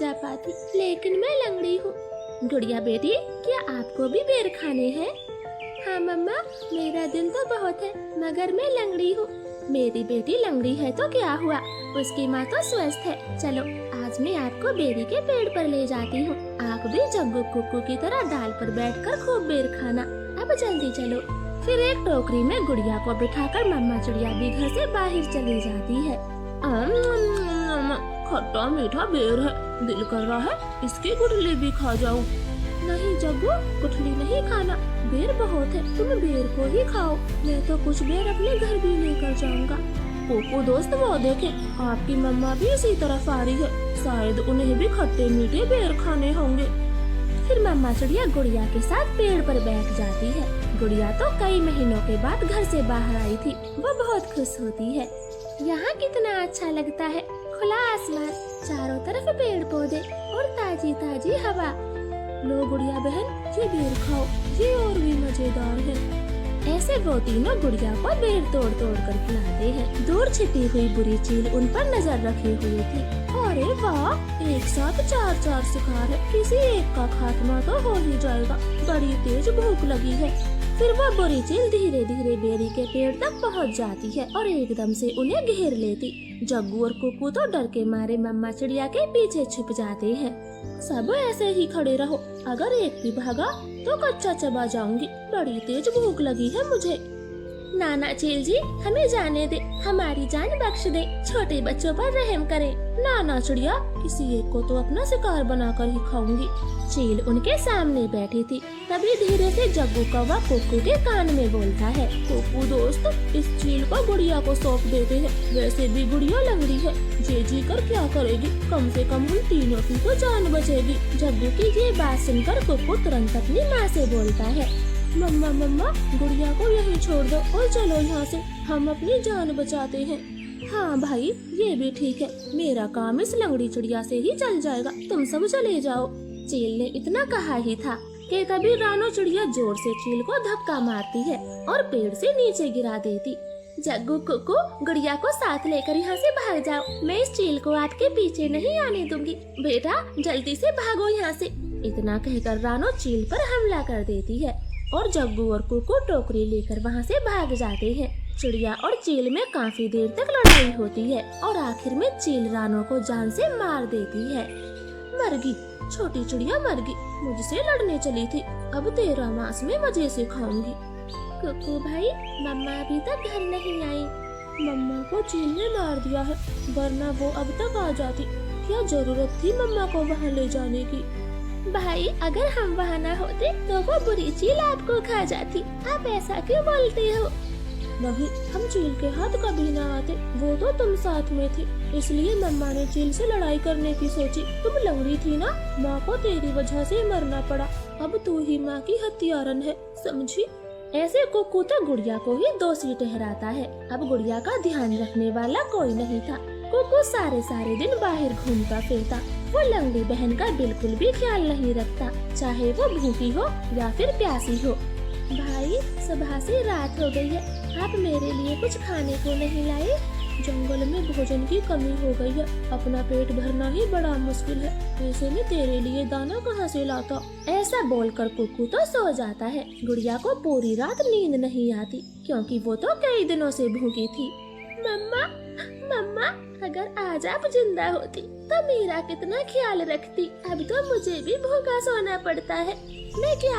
जा पाती, लेकिन मैं लंगड़ी हूँ। गुड़िया बेटी, क्या आपको भी बेर खाने हैं? हाँ मम्मा, मेरा दिल तो बहुत है, मगर मैं लंगड़ी हूँ। मेरी बेटी लंगड़ी है तो क्या हुआ, उसकी माँ तो स्वस्थ है। चलो आज मैं आपको बेरी के पेड़ पर ले जाती हूँ। आप भी जग्गू कुक्कू की तरह डाल पर बैठकर खूब बेर खाना। अब जल्दी चलो। फिर एक टोकरी में गुड़िया को बिठाकर मम्मा चिड़िया भी घर से बाहर चली जाती है। खट्टा मीठा बेर है, दिल कर रहा है इसकी गुठली भी खा जाऊं। नहीं जग्गू, गुठली नहीं खाना, बेर बहुत है, तुम बेर को ही खाओ। मैं तो कुछ बेर अपने घर भी लेकर जाऊंगा। कुक्कू दोस्त, वो देखे आपकी मम्मा भी इसी तरफ आ रही है, शायद उन्हें भी खट्टे मीठे बेर खाने होंगे। फिर मम्मा चिड़िया गुड़िया के साथ पेड़ पर बैठ जाती है। गुड़िया तो कई महीनों के बाद घर से बाहर आई थी, वो बहुत खुश होती है। यहाँ कितना अच्छा लगता है, खुला आसमान, चारों तरफ पेड़ पौधे और ताजी ताजी हवा। लो गुड़िया बहन, ये बेर खाओ, ये और भी मजेदार है। ऐसे वो तीनों गुड़िया को बेर तोड़ तोड़ कर खिलाते हैं। दूर छिपी हुई बुरी चील उन पर नजर रखे हुए थी। अरे वाह, एक साथ चार चार शिकार है, किसी एक का खात्मा तो हो ही जाएगा, बड़ी तेज भूख लगी है। फिर वो बुरी चील धीरे धीरे बेरी के पेड़ तक पहुंच जाती है और एकदम से उन्हें घेर लेती। जग्गू और कुक्कू तो डर के मारे मम्मा चिड़िया के पीछे छुप जाते हैं। सब ऐसे ही खड़े रहो, अगर एक भी भागा तो कच्चा चबा जाऊंगी, बड़ी तेज भूख लगी है मुझे। नाना चील जी, हमें जाने दे, हमारी जान बख्श दे, छोटे बच्चों पर रहम करें। नाना चिड़िया, किसी एक को तो अपना शिकार बनाकर ही खाऊंगी। चील उनके सामने बैठी थी। तभी धीरे से जग्गू कौवा कुक्कू के कान में बोलता है, कुक्कू दोस्त, इस चील को गुड़िया को सौंप देते हैं, वैसे भी गुड़िया लंगड़ी है, जे जी कर क्या करेगी, कम से कम उन तीनों की तो जान बचेगी। जग्गू की ये बात सुनकर कुक्कू तुरंत अपनी माँ से बोलता है, मम्मा मम्मा, गुड़िया को यहीं छोड़ दो और चलो यहाँ से, हम अपनी जान बचाते हैं। हाँ भाई, ये भी ठीक है, मेरा काम इस लंगड़ी चिड़िया से ही चल जाएगा, तुम सब चले जाओ। चील ने इतना कहा ही था कि तभी रानो चिड़िया जोर से चील को धक्का मारती है और पेड़ से नीचे गिरा देती। जग्गू कुक्कू, गुड़िया को साथ लेकर यहाँ से भाग जाओ, मैं इस चील को आपके पीछे नहीं आने दूंगी। बेटा जल्दी से भागो यहाँ से। इतना कहकर रानो चील पर हमला कर देती है और जग्गू और कुक्कू टोकरी लेकर वहाँ से भाग जाते हैं। चिड़िया और चील में काफी देर तक लड़ाई होती है और आखिर में चील रानो को जान से मार देती है। मरगी, छोटी चिड़िया मरगी, मुझसे लड़ने चली थी, अब तेरा मांस में मजे से खाऊंगी। कुक्कू भाई, मम्मा अभी तक घर नहीं आई। मम्मा को चील ने मार दिया है, वरना वो अब तक आ जाती। क्या जरूरत थी मम्मा को वहाँ ले जाने की? भाई, अगर हम वहाँ न होते तो वो बुरी चील आपको खा जाती, आप ऐसा क्यों बोलते हो? नहीं, हम चील के हाथ कभी न आते, वो तो तुम साथ में थी, इसलिए मम्मा ने चील से लड़ाई करने की सोची। तुम लंगड़ी थी ना, माँ को तेरी वजह से मरना पड़ा, अब तू ही माँ की हत्यारन है, समझी? ऐसे कुक्कू तो गुड़िया को ही दोषी ठहराता है। अब गुड़िया का ध्यान रखने वाला कोई नहीं था। कुक्कू सारे दिन बाहर घूमता फिरता, वो लंगड़ी बहन का बिल्कुल भी ख्याल नहीं रखता, चाहे वो भूखी हो या फिर प्यासी हो। भाई, सुबह से रात हो गई है, आप मेरे लिए कुछ खाने को नहीं लाए? जंगल में भोजन की कमी हो गई है, अपना पेट भरना ही बड़ा मुश्किल है, ऐसे में तेरे लिए दाना कहाँ से लाता? ऐसा बोलकर कुक्कू तो सो जाता है। गुड़िया को पूरी रात नींद नहीं आती, क्योंकि वो तो कई दिनों से भूखी थी। मम्मा मम्मा, अगर आज आप जिंदा होती तो मेरा कितना ख्याल रखती, अब तो मुझे भी भूखा सोना पड़ता है, मैं क्या